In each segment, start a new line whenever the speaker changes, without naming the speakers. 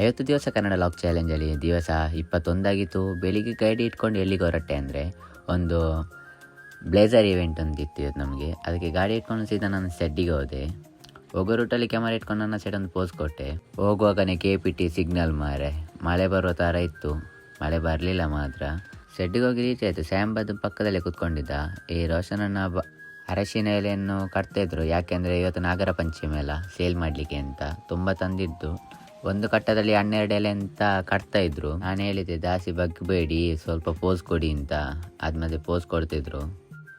50 ದಿವಸ ಕನ್ನಡ ಲಾಕ್ ಚಾಲೆಂಜಲ್ಲಿ ದಿವಸ 21 ಆಗಿತ್ತು. ಬೆಳಿಗ್ಗೆ ಗಾಡಿ ಇಟ್ಕೊಂಡು ಎಲ್ಲಿಗೆ ಹೊರಟೆ ಅಂದರೆ ಒಂದು ಬ್ಲೇಸರ್ ಇವೆಂಟ್ ಒಂದಿತ್ತು ನಮಗೆ. ಅದಕ್ಕೆ ಗಾಡಿ ಇಟ್ಕೊಂಡು ಸೀದಾ ನಾನು ಸೆಡ್ಡಿಗೆ ಹೋದೆ. ಹೋಗೋ ರೂಟಲ್ಲಿ ಕ್ಯಾಮರಾ ಇಟ್ಕೊಂಡು ನನ್ನ ಸೈಡ್ ಒಂದು ಪೋಸ್ ಕೊಟ್ಟೆ. ಹೋಗುವಾಗನೇ KPT ಸಿಗ್ನಲ್ ಮಳೆ ಬರೋ ಥರ ಇತ್ತು. ಮಳೆ ಬರಲಿಲ್ಲ ಮಾತ್ರ. ಸೆಡ್ಡಿಗೆ ಹೋಗಿ ರೀಚ್ ಆಯಿತು. ಸ್ಯಾಮ್ ಬದ್ದು ಪಕ್ಕದಲ್ಲೇ ಕೂತ್ಕೊಂಡಿದ್ದ. ಈ ರೋಷನನ್ನ ಅರಶಿನ ಎಲೆಯನ್ನು ಕಟ್ತಾಯಿದ್ರು. ಯಾಕೆಂದರೆ ಇವತ್ತು ನಾಗರ ಪಂಚಮಿ ಎಲ್ಲ ಸೇಲ್ ಮಾಡಲಿಕ್ಕೆ ಅಂತ ತುಂಬ ತಂದಿದ್ದು. ಒಂದು ಕಟ್ಟದಲ್ಲಿ 12 ಎಲೆ ಅಂತ ಕಟ್ತಾಯಿದ್ರು. ನಾನು ಹೇಳಿದ್ದೆ ಜಾಸ್ತಿ ಬಗ್ಬೇಡಿ, ಸ್ವಲ್ಪ ಪೋಸ್ ಕೊಡಿ ಅಂತ. ಆದ್ಮೇಲೆ ಪೋಸ್ ಕೊಡ್ತಿದ್ರು.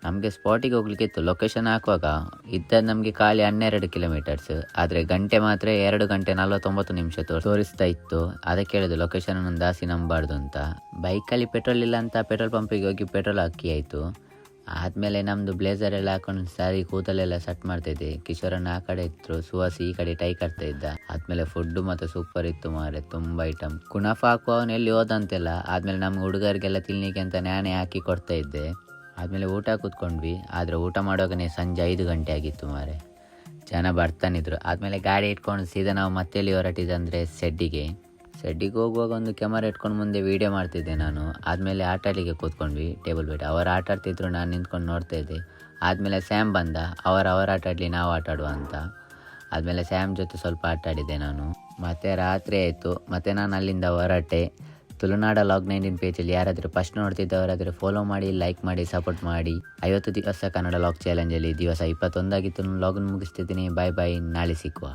ನಮಗೆ ಸ್ಪಾಟಿಗೆ ಹೋಗ್ಲಿಕ್ಕೆ ಇತ್ತು. ಲೊಕೇಶನ್ ಹಾಕುವಾಗ ಇದ್ದದ್ದು ನಮಗೆ ಖಾಲಿ 12 ಕಿಲೋಮೀಟರ್ಸ್. ಆದರೆ ಗಂಟೆ ಮಾತ್ರ 2 ಗಂಟೆ 49 ನಿಮಿಷ ತೋರಿಸ್ತಾ ಇತ್ತು. ಅದಕ್ಕೆ ಹೇಳಿದ್ರು ಲೊಕೇಶನ್ ಜಾಸ್ತಿ ನಂಬಾರ್ದು ಅಂತ. ಬೈಕಲ್ಲಿ ಪೆಟ್ರೋಲ್ ಇಲ್ಲ ಅಂತ ಪೆಟ್ರೋಲ್ ಪಂಪಿಗೆ ಹೋಗಿ ಪೆಟ್ರೋಲ್ ಹಾಕಿ ಆಯಿತು. ಆದಮೇಲೆ ನಮ್ಮದು ಬ್ಲೇಸರ್ ಎಲ್ಲ ಹಾಕೊಂಡು ಸಾರಿ ಕೂದಲೆಲ್ಲ ಸೆಟ್ ಮಾಡ್ತಾಯಿದ್ದೆ. ಕಿಶೋರನ್ನ ಆ ಕಡೆ ಇತ್ತು, ಸುಹಾಸಿ ಈ ಕಡೆ ಟೈ ಕಟ್ತಾ ಇದ್ದ. ಆದಮೇಲೆ ಫುಡ್ಡು ಮತ್ತು ಸೂಪರ್ ಇತ್ತು ಮಾರೆ, ತುಂಬ ಐಟಮ್. ಕುಣಾಫ್ ಹಾಕುವವನು ಎಲ್ಲಿ ಹೋದಂತೆಲ್ಲ. ಆದಮೇಲೆ ನಮ್ಮ ಹುಡುಗರಿಗೆಲ್ಲ ತಿನ್ಲಿಕ್ಕೆ ಅಂತ ನಾನೇ ಹಾಕಿ ಕೊಡ್ತಾ ಇದ್ದೆ. ಆದಮೇಲೆ ಊಟ ಕೂತ್ಕೊಂಡ್ವಿ. ಆದರೆ ಊಟ ಮಾಡುವಾಗನೇ ಸಂಜೆ 5 ಗಂಟೆ ಆಗಿತ್ತು ಮಾರೆ. ಜನ ಬರ್ತಾನಿದ್ರು. ಆದಮೇಲೆ ಗಾಡಿ ಇಟ್ಕೊಂಡು ಸೀದಾ ನಾವು ಮತ್ತೆ ಎಲ್ಲಿ ಹೊರಟಿದ್ದಂದರೆ ಸೆಡ್ಡಿಗೆ ಹೋಗುವಾಗ ಒಂದು ಕ್ಯಾಮರಾ ಇಟ್ಕೊಂಡು ಮುಂದೆ ವೀಡಿಯೋ ಮಾಡ್ತಿದ್ದೆ ನಾನು. ಆದಮೇಲೆ ಆಟ ಆಡಲಿಕ್ಕೆ ಕೂತ್ಕೊಂಡ್ವಿ ಟೇಬಲ್ ಬೇಡ. ಅವರು ಆಟ ಆಡ್ತಿದ್ರು, ನಾನು ನಿಂತ್ಕೊಂಡು ನೋಡ್ತಾ ಇದ್ದೆ. ಆದಮೇಲೆ ಸ್ಯಾಮ್ ಬಂದ. ಅವರ ಆಟ ಆಡಲಿ, ನಾವು ಆಟ ಆಡುವ ಅಂತ. ಆದಮೇಲೆ ಸ್ಯಾಮ್ ಜೊತೆ ಸ್ವಲ್ಪ ಆಟ ಆಡಿದ್ದೆ ನಾನು. ಮತ್ತು ರಾತ್ರಿ ಆಯಿತು. ಮತ್ತು ನಾನು ಅಲ್ಲಿಂದ ಹೊರಟೆ. ತುಳುನಾಡ ಲಾಗ್ 19 ಪೇಜಲ್ಲಿ ಯಾರಾದರೂ ಫಸ್ಟ್ ನೋಡ್ತಿದ್ದವರಾದರೆ ಫಾಲೋ ಮಾಡಿ, ಲೈಕ್ ಮಾಡಿ, ಸಪೋರ್ಟ್ ಮಾಡಿ. 50 ದಿವಸ ಕನ್ನಡ ಲಾಗ್ ಚಾಲೆಂಜಲ್ಲಿ ದಿವಸ 21 ಆಗಿತ್ತು. ಲಾಗನ್ನು ಮುಗಿಸ್ತಿದ್ದೀನಿ. ಬಾಯ್ ಬಾಯ್, ನಾಳೆ ಸಿಕ್ಕುವ.